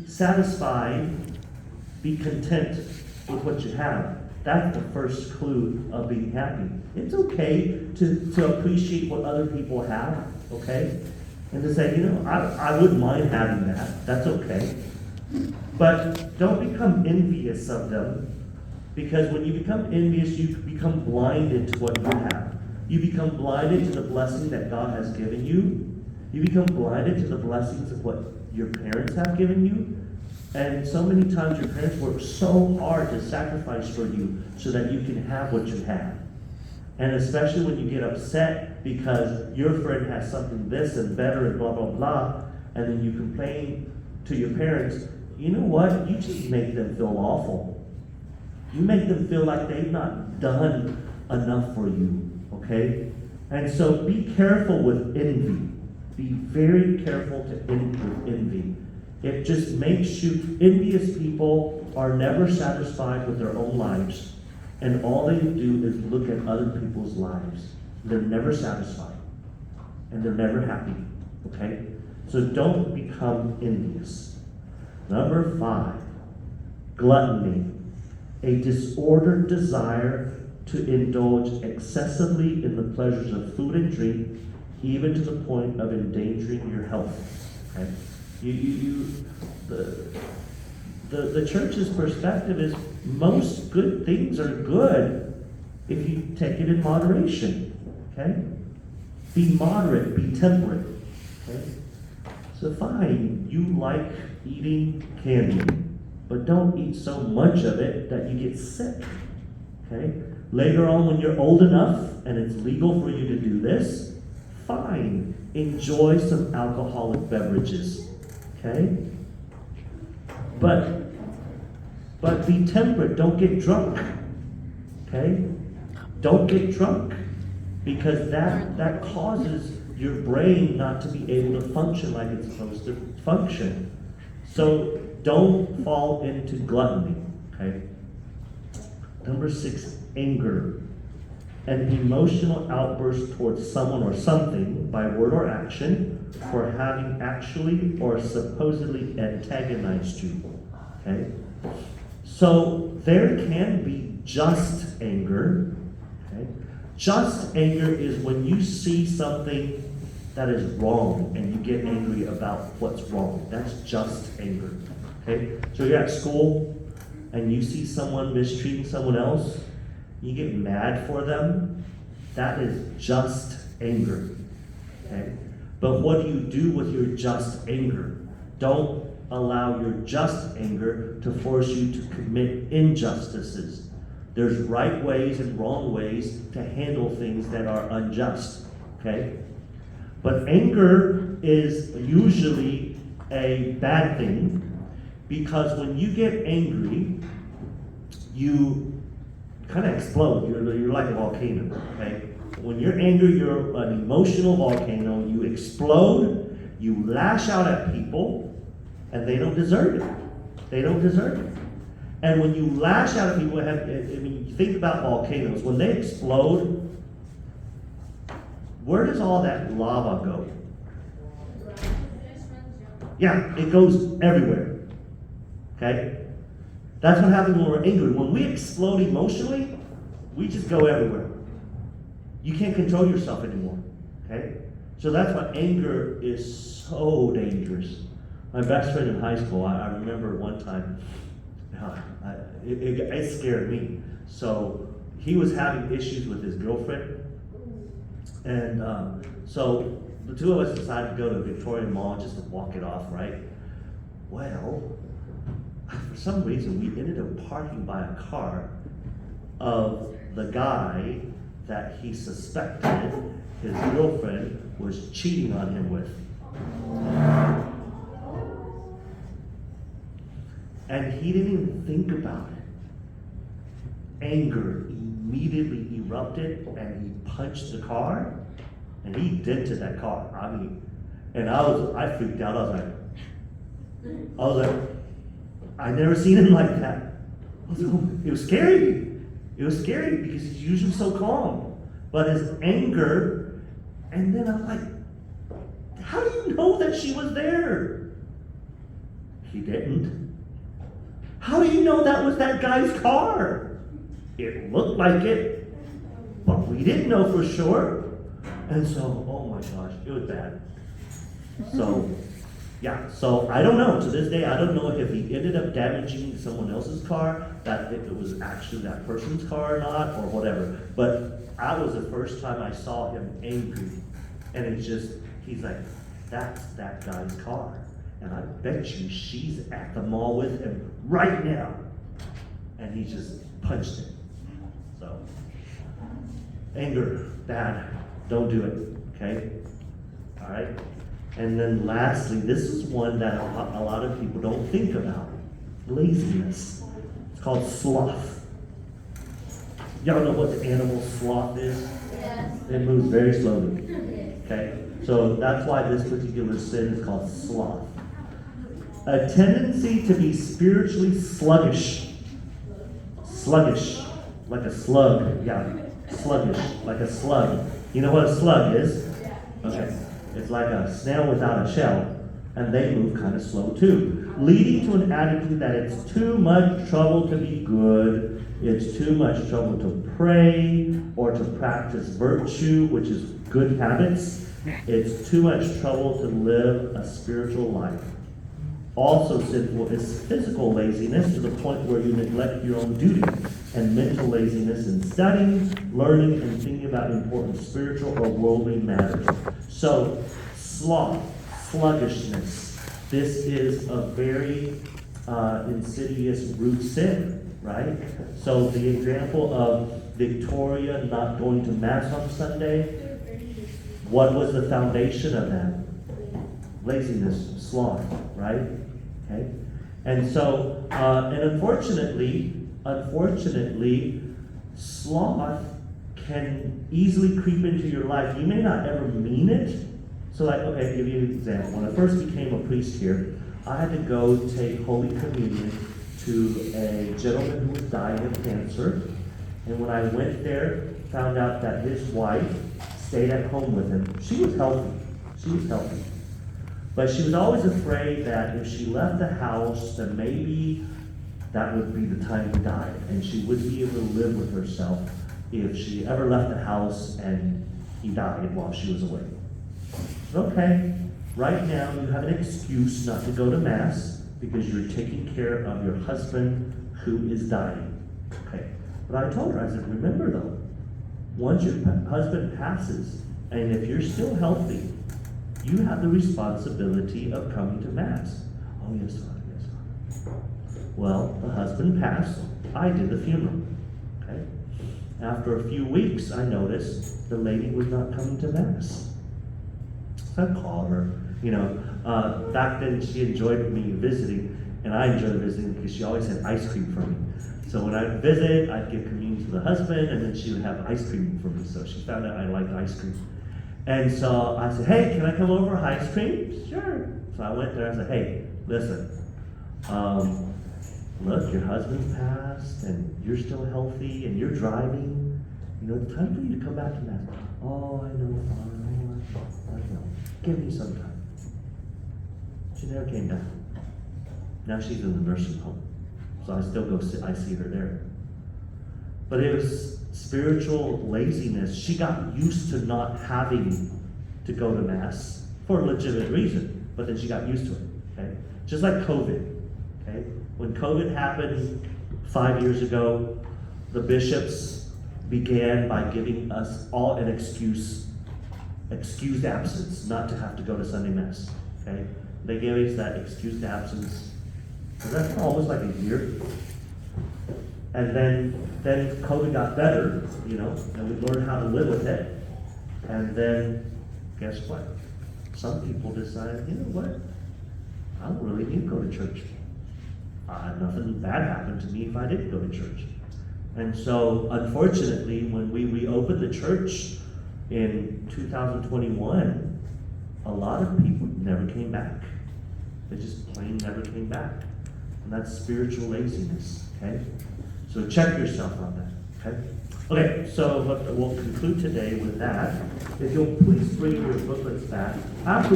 satisfied, be content with what you have. That's the first clue of being happy. It's okay to appreciate what other people have, okay? And to say, I wouldn't mind having that. That's okay. But don't become envious of them, because when you become envious, you become blinded to what you have. You become blinded to the blessing that God has given you. You become blinded to the blessings of what your parents have given you. And so many times your parents work so hard to sacrifice for you so that you can have what you have. And especially when you get upset because your friend has something this and better and blah, blah, blah, and then you complain to your parents, you know what? You just make them feel awful. You make them feel like they've not done enough for you, okay? And so be careful with envy. Be very careful with envy. It just makes you, envious people are never satisfied with their own lives, and all they do is look at other people's lives. They're never satisfied, and they're never happy, okay? So don't become envious. Number 5, gluttony, a disordered desire to indulge excessively in the pleasures of food and drink, even to the point of endangering your health, okay? The church's perspective is most good things are good if you take it in moderation. Okay? Be moderate, be temperate. Okay? So fine, you like eating candy, but don't eat so much of it that you get sick. Okay? Later on, when you're old enough and it's legal for you to do this, fine, enjoy some alcoholic beverages. Okay? But be temperate. Don't get drunk. Okay? Don't get drunk, because that causes your brain not to be able to function like it's supposed to function. So don't fall into gluttony. Okay? Number 6, anger. An emotional outburst towards someone or something by word or action for having actually or supposedly antagonized you. Okay? So there can be just anger. Okay? Just anger is when you see something that is wrong and you get angry about what's wrong. That's just anger. Okay? So you're at school and you see someone mistreating someone else, you get mad for them, that is just anger. Okay? But what do you do with your just anger? Don't allow your just anger to force you to commit injustices. There's right ways and wrong ways to handle things that are unjust. Okay? But anger is usually a bad thing, because when you get angry, you kind of explode. You're like a volcano, okay? When you're angry, you're an emotional volcano. You explode, you lash out at people, and they don't deserve it. They don't deserve it. And when you lash out at people, you think about volcanoes. When they explode, where does all that lava go? Yeah, it goes everywhere. Okay? That's what happens when we're angry. When we explode emotionally, we just go everywhere. You can't control yourself anymore. Okay? So that's why anger is so dangerous. My best friend in high school, I remember one time, it scared me. So he was having issues with his girlfriend. And so the two of us decided to go to Victoria Mall just to walk it off, right? Well, for some reason, we ended up parking by a car of the guy that he suspected his girlfriend was cheating on him with. And he didn't even think about it. Anger immediately erupted, and he punched the car, and he dented that car. And I freaked out. I was like, I never seen him like that. It was scary. It was scary because he's usually so calm. But his anger, and then I'm like, how do you know that she was there? He didn't. How do you know that was that guy's car? It looked like it, but we didn't know for sure. And so, oh my gosh, it was bad. So, yeah, so I don't know. To this day, I don't know if he ended up damaging someone else's car, that if it was actually that person's car or not, or whatever. But that was the first time I saw him angry. And it's just, he's like, that's that guy's car. And I bet you she's at the mall with him right now. And he just punched it. So, anger, bad. Don't do it, okay? All right? And then lastly, this is one that a lot of people don't think about. Laziness. It's called sloth. Y'all know what the animal sloth is? Yes. It moves very slowly. Okay? So that's why this particular sin is called sloth. A tendency to be spiritually sluggish. Sluggish. Like a slug. Yeah. Sluggish. Like a slug. You know what a slug is? Okay. It's like a snail without a shell, and they move kind of slow too, leading to an attitude that it's too much trouble to be good, it's too much trouble to pray or to practice virtue, which is good habits. It's too much trouble to live a spiritual life. Also sinful is physical laziness to the point where you neglect your own duty, and mental laziness in studying, learning, and thinking about important spiritual or worldly matters. So, sloth, sluggishness, this is a very insidious root sin, right? So the example of Victoria not going to Mass on Sunday, what was the foundation of that? Laziness, sloth, right? Okay? And so, and unfortunately, sloth can easily creep into your life. You may not ever mean it. So like, okay, I'll give you an example. When I first became a priest here, I had to go take Holy Communion to a gentleman who was dying of cancer. And when I went there, found out that his wife stayed at home with him. She was healthy. But she was always afraid that if she left the house, then maybe that would be the time he died. And she wouldn't be able to live with herself if she ever left the house and he died while she was away. Okay, right now you have an excuse not to go to Mass because you're taking care of your husband who is dying. Okay, but I told her, I said, remember though, once your husband passes, and if you're still healthy, you have the responsibility of coming to Mass. Oh, yes, Father, yes, Father. Well, the husband passed. I did the funeral. Okay. After a few weeks, I noticed the lady was not coming to Mass. So I called her. You know, back then she enjoyed me visiting, and I enjoyed visiting because she always had ice cream for me. So when I'd visit, I'd give communion to the husband, and then she would have ice cream for me. So she found out I liked ice cream. And so I said, hey, can I come over for ice cream? Sure. So I went there and I said, hey, listen, look, your husband's passed and you're still healthy and you're driving. You know, it's time for you to come back to Mass. Oh, I know, Father. I know. Give me some time. She never came back. Now she's in the nursing home. So I still I see her there. But it was spiritual laziness. She got used to not having to go to Mass for a legitimate reason, but then she got used to it, okay? Just like COVID, okay? When COVID happened 5 years ago, the bishops began by giving us all an excused absence, not to have to go to Sunday Mass, okay? They gave us that excused absence, so that's almost like a year. And then COVID got better, you know, and we learned how to live with it. And then, guess what? Some people decided, you know what? I don't really need to go to church. Nothing bad happened to me if I didn't go to church. And so, unfortunately, when we reopened the church in 2021, a lot of people never came back. They just plain never came back. And that's spiritual laziness, okay? So check yourself on that, okay? Okay, so we'll conclude today with that. If you'll please bring your booklets back. After